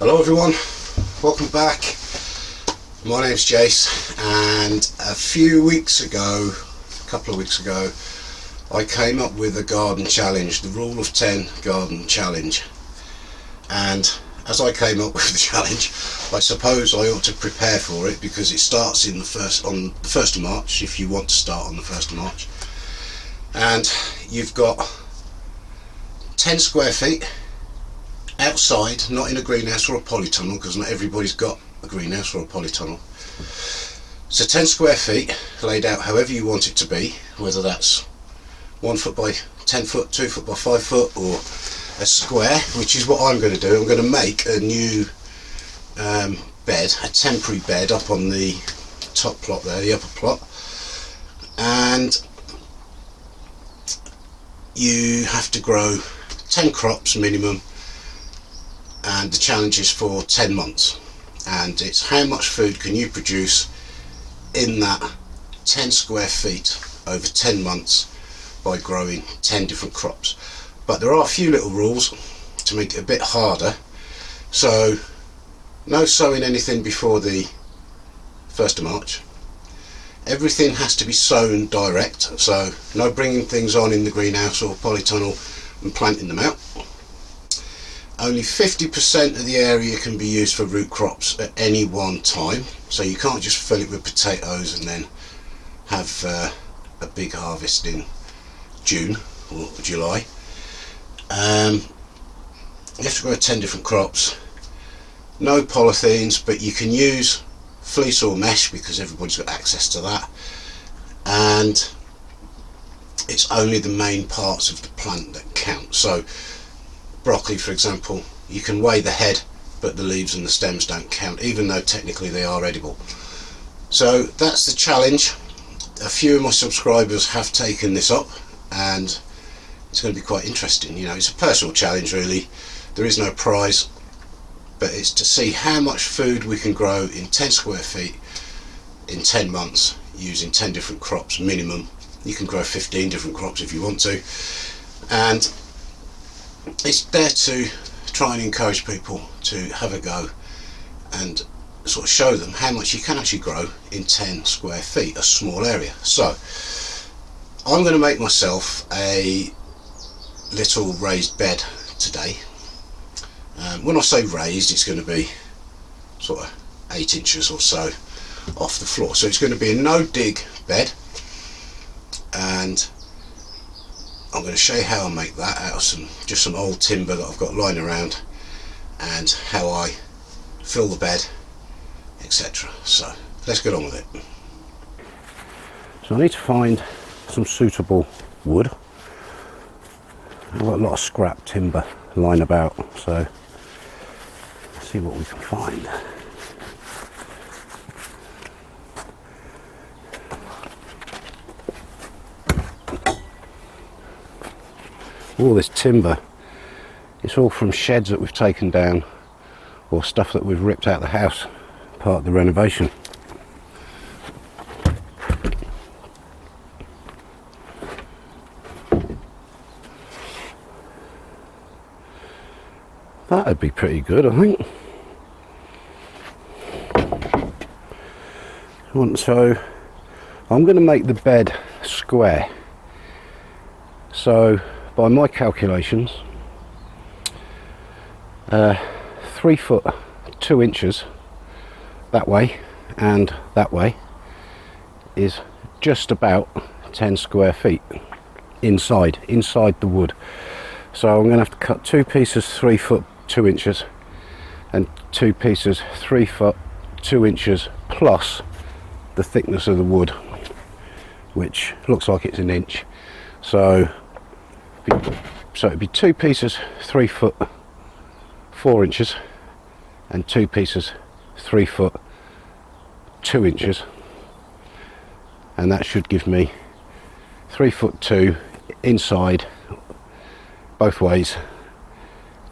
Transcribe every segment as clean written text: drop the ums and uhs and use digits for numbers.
Hello everyone, welcome back. My name's Jase, and a couple of weeks ago, I came up with a garden challenge, the Rule of 10 garden challenge. And as I came up with the challenge, I suppose I ought to prepare for it, because it starts on the 1st of March, if you want to start on the 1st of March. And you've got 10 square feet outside, not in a greenhouse or a polytunnel, because not everybody's got a greenhouse or a polytunnel. So 10 square feet laid out however you want it to be, whether that's 1 foot by 10 foot, 2 foot by 5 foot, or a square, which is what I'm going to do. I'm going to make a new bed, a temporary bed up on the top plot there, the upper plot, and you have to grow 10 crops minimum, and the challenge is for 10 months, and it's how much food can you produce in that 10 square feet over 10 months by growing 10 different crops. But there are a few little rules to make it a bit harder. So no sowing anything before the 1st of March. Everything has to be sown direct, so no bringing things on in the greenhouse or polytunnel and planting them out. Only 50% of the area can be used for root crops at any one time, so you can't just fill it with potatoes and then have a big harvest in June or July. You have to grow 10 different crops. No polythenes, but you can use fleece or mesh because everybody's got access to that, and it's only the main parts of the plant that count. So broccoli, for example, you can weigh the head, but the leaves and the stems don't count, even though technically they are edible. So that's the challenge. A few of my subscribers have taken this up, and it's going to be quite interesting. You know, it's a personal challenge really. There is no prize, but it's to see how much food we can grow in 10 square feet in 10 months using 10 different crops minimum. You can grow 15 different crops if you want to, and it's there to try and encourage people to have a go and sort of show them how much you can actually grow in 10 square feet, a small area. So I'm going to make myself a little raised bed today. When I say raised, it's going to be sort of 8 inches or so off the floor. So it's going to be a no dig bed, and I'm going to show you how I make that out of some old timber that I've got lying around, and how I fill the bed, etc. So let's get on with it. So I need to find some suitable wood. I've got a lot of scrap timber lying about, so let's see what we can find. All this timber, it's all from sheds that we've taken down, or stuff that we've ripped out of the house, part of the renovation. That'd be pretty good, I think. So I'm going to make the bed square. So by my calculations, 3 foot 2 inches that way and that way is just about 10 square feet inside the wood. So I'm going to have to cut 2 pieces 3 foot 2 inches and 2 pieces 3 foot 2 inches plus the thickness of the wood, which looks like it's 1 inch. So it'd be 2 pieces 3 foot 4 inches and 2 pieces 3 foot 2 inches, and that should give me 3 foot 2 inside both ways,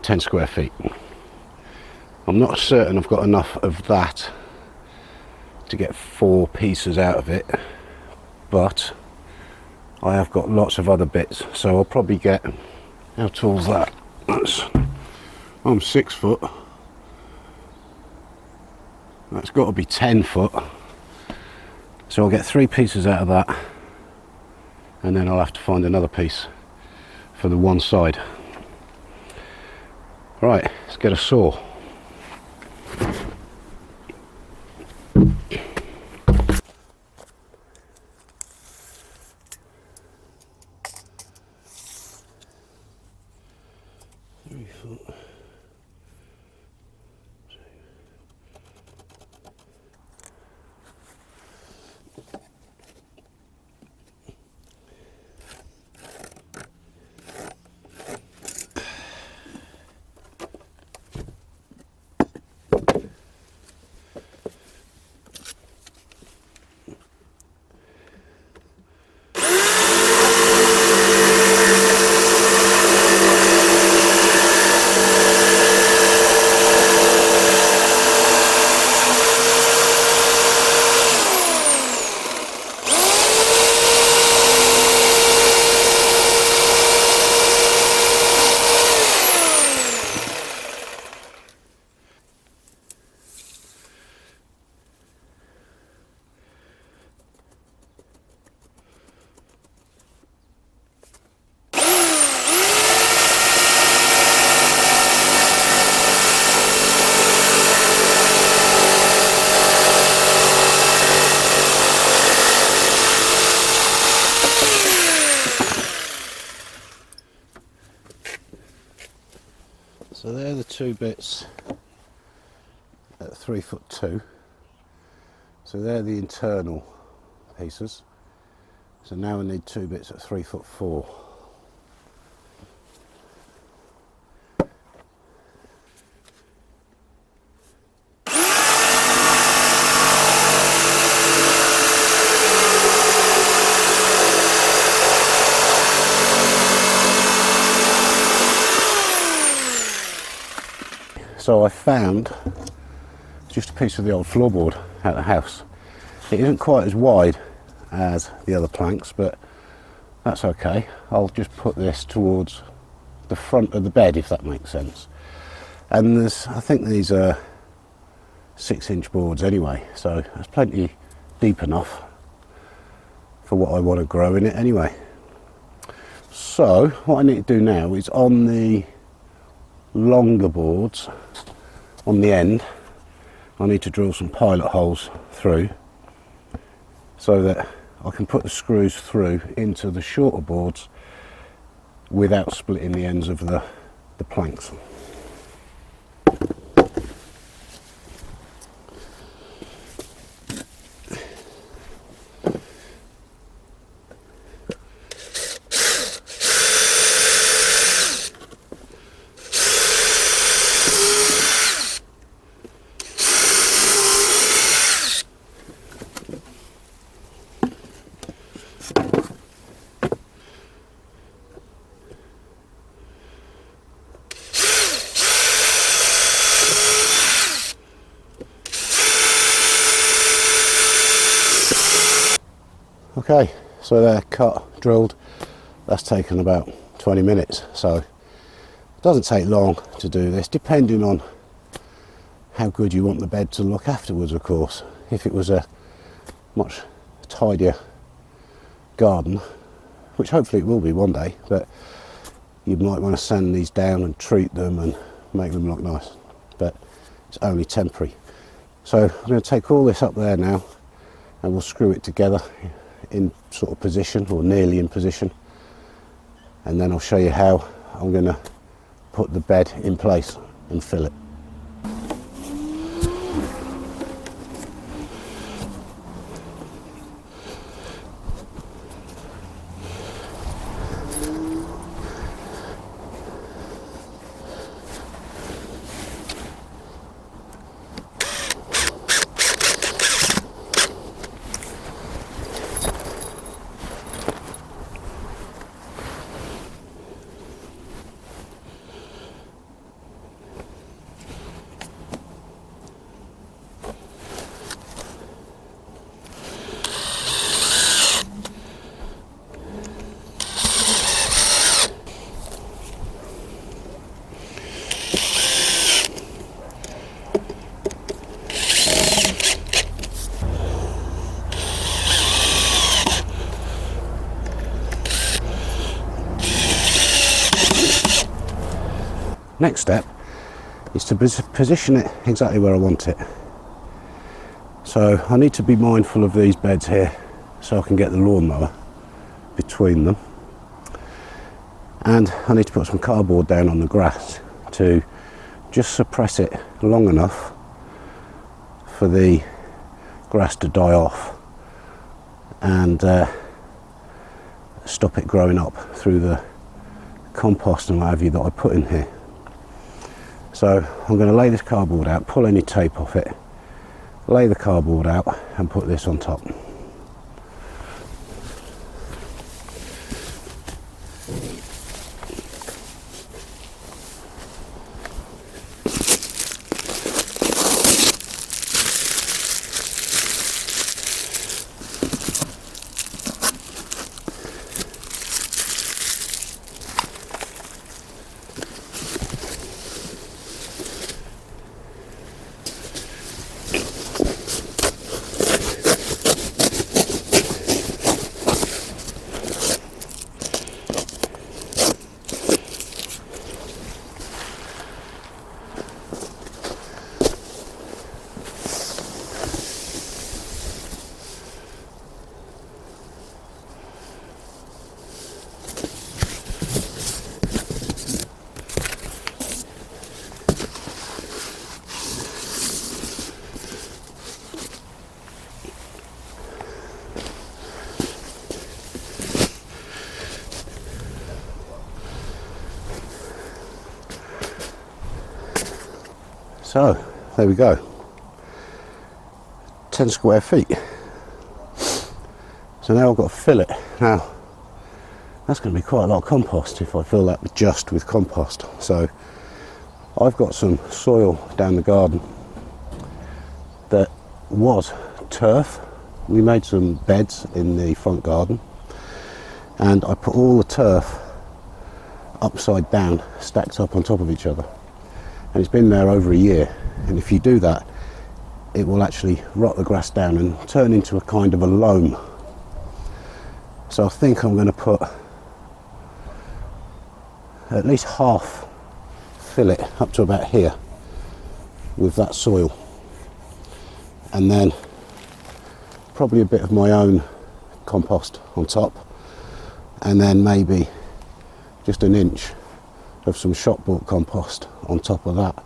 10 square feet. I'm not certain I've got enough of that to get 4 pieces out of it, but I have got lots of other bits, so I'll probably get, how tall's that? I'm 6 foot, That's got to be 10 foot. So I'll get 3 pieces out of that, and then I'll have to find another piece for the one side. Right, let's get a saw. So they're the 2 bits at 3'2". So they're the internal pieces. So now I need 2 bits at 3'4". So I found just a piece of the old floorboard at the house. It isn't quite as wide as the other planks, but that's okay. I'll just put this towards the front of the bed, if that makes sense. And I think these are 6-inch boards anyway, so that's plenty deep enough for what I want to grow in it anyway. So what I need to do now is, on the longer boards on the end, I need to drill some pilot holes through so that I can put the screws through into the shorter boards without splitting the ends of the planks. Okay, so they're cut, drilled. That's taken about 20 minutes, so it doesn't take long to do this, depending on how good you want the bed to look afterwards, of course. If it was a much tidier garden, which hopefully it will be one day, but you might want to sand these down and treat them and make them look nice, but it's only temporary. So I'm going to take all this up there now, and we'll screw it together in sort of position, or nearly in position, and then I'll show you how I'm going to put the bed in place and fill it. Next step is to position it exactly where I want it. So I need to be mindful of these beds here so I can get the lawnmower between them. And I need to put some cardboard down on the grass to just suppress it long enough for the grass to die off and stop it growing up through the compost and what have you that I put in here. So I'm going to lay this cardboard out, pull any tape off it, lay the cardboard out and put this on top. So there we go, 10 square feet. So now I've got to fill it. Now that's going to be quite a lot of compost if I fill that just with compost. So I've got some soil down the garden that was turf. We made some beds in the front garden and I put all the turf upside down, stacked up on top of each other. And it's been there over a year, and if you do that it will actually rot the grass down and turn into a kind of a loam. So I think I'm going to put at least half, fill it up to about here with that soil, and then probably a bit of my own compost on top, and then maybe just an inch of some shop bought compost on top of that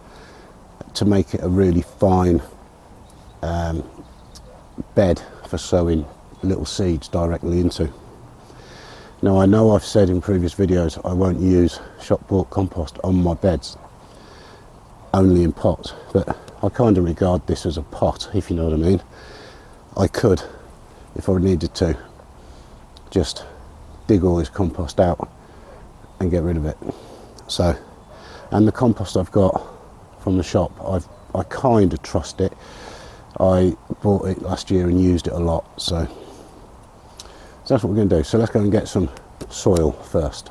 to make it a really fine bed for sowing little seeds directly into. Now I know I've said in previous videos I won't use shop bought compost on my beds, only in pots, but I kind of regard this as a pot, if you know what I mean. I could, if I needed to, just dig all this compost out and get rid of it. So, and the compost I've got from the shop, I kind of trust it. I bought it last year and used it a lot, so that's what we're going to do. So let's go and get some soil first.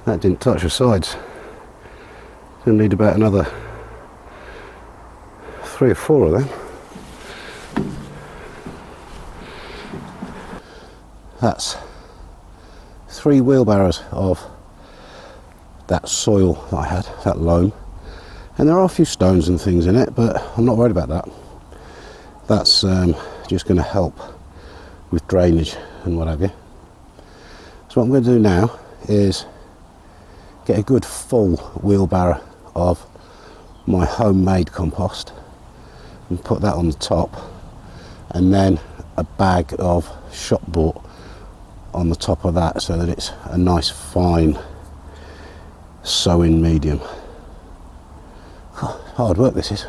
That didn't touch the sides. Gonna need about another 3 or 4 of them. That's 3 wheelbarrows of that soil that I had, that loam. And there are a few stones and things in it, but I'm not worried about that. That's just going to help with drainage and what have you. So what I'm going to do now is get a good full wheelbarrow of my homemade compost and put that on the top, and then a bag of shop bought on the top of that, so that it's a nice fine sowing medium. Hard work this is,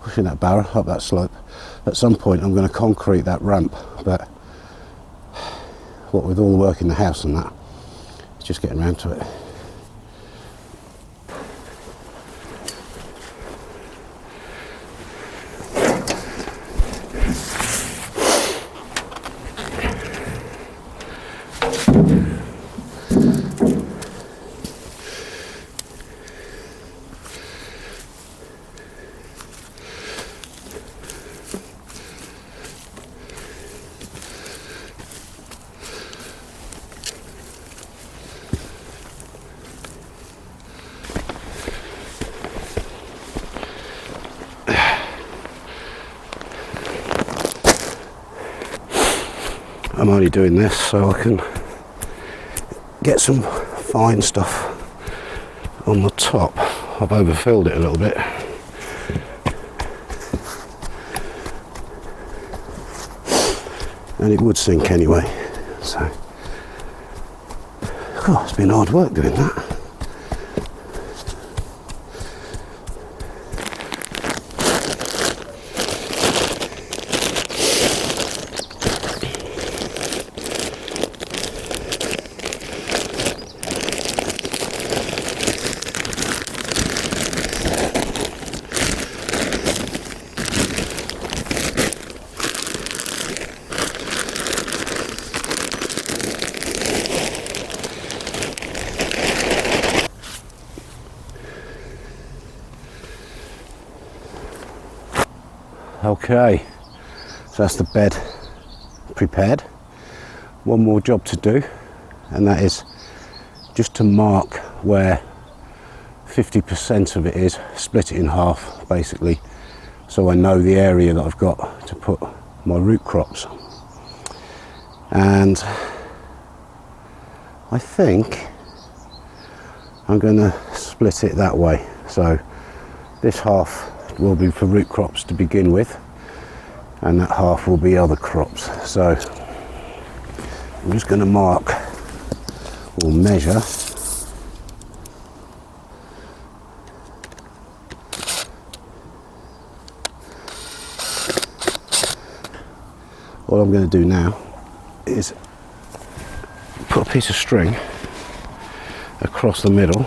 pushing that barrow up that slope. At some point I'm going to concrete that ramp, but what with all the work in the house and that, it's just getting around to it. I'm only doing this so I can get some fine stuff on the top. I've overfilled it a little bit. And it would sink anyway, so it's been hard work doing that. Okay, so that's the bed prepared. One more job to do, and that is just to mark where 50% of it is, split it in half basically, so I know the area that I've got to put my root crops. And I think I'm going to split it that way, so this half will be for root crops to begin with, and that half will be other crops. So I'm just going to mark or measure what I'm going to do now is put a piece of string across the middle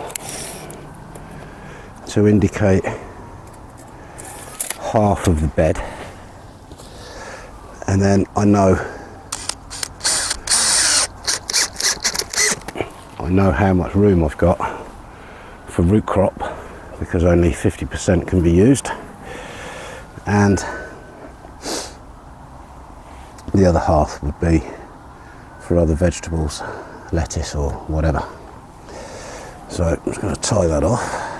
to indicate half of the bed, and then I know how much room I've got for root crop, because only 50% can be used, and the other half would be for other vegetables, lettuce or whatever. So I'm just going to tie that off.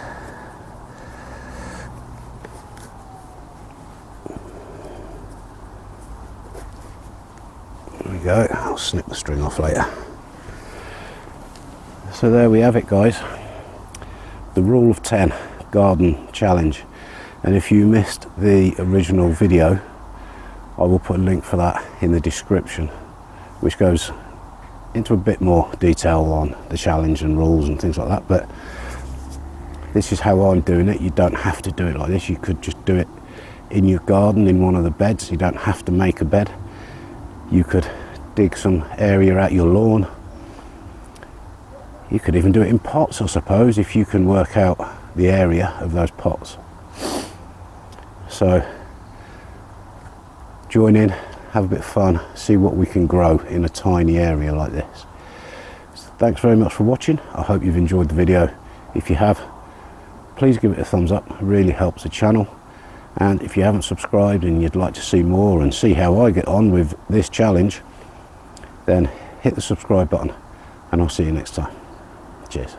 Go. I'll snip the string off later. So there we have it, guys, the rule of 10 garden challenge. And if you missed the original video, I will put a link for that in the description, which goes into a bit more detail on the challenge and rules and things like that. But this is how I'm doing it. You don't have to do it like this. You could just do it in your garden in one of the beds. You don't have to make a bed. You could dig some area out your lawn. You could even do it in pots, I suppose, if you can work out the area of those pots. So join in, have a bit of fun, see what we can grow in a tiny area like this. So thanks very much for watching. I hope you've enjoyed the video. If you have, please give it a thumbs up. It really helps the channel. And if you haven't subscribed and you'd like to see more and see how I get on with this challenge, then hit the subscribe button, and I'll see you next time. Cheers.